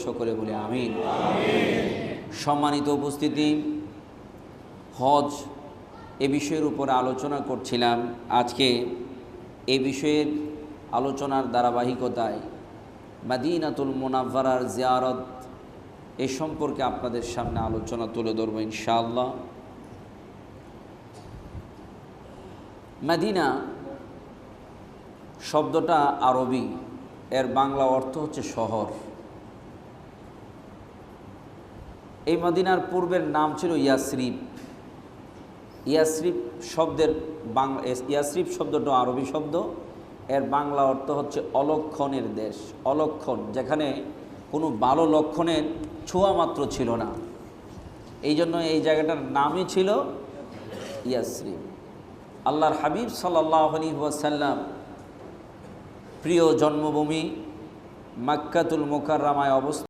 সকলে বলে আমিন। সম্মানিত উপস্থিতি, হজ এ বিষয়ের উপর আলোচনা করছিলাম। আজকে এই বিষয়ের আলোচনার ধারাবাহিকতায় মদিনাতুল মুনাওয়ারার জিয়ারত এ সম্পর্কে আপনাদের সামনে আলোচনা তুলে ধরব ইনশাআল্লাহ। মদিনা শব্দটা আরবি, এর বাংলা অর্থ হচ্ছে শহর। এই মদিনার পূর্বের নাম ছিল ইয়াসরিব। ইয়াসরিব শব্দের ইয়াসরিব শব্দটা আরবি শব্দ, এর বাংলা অর্থ হচ্ছে অলক্ষণের দেশ। অলক্ষণ, যেখানে কোনো ভালো লক্ষণের ছোঁয়া মাত্র ছিল না, এই জন্য এই জায়গাটার নামই ছিল ইয়াসরিব। আল্লাহর হাবিব সাল্লাল্লাহু আলাইহি ওয়াসাল্লাম প্রিয় জন্মভূমি মক্কাতুল মুকাররমায় অবস্থিত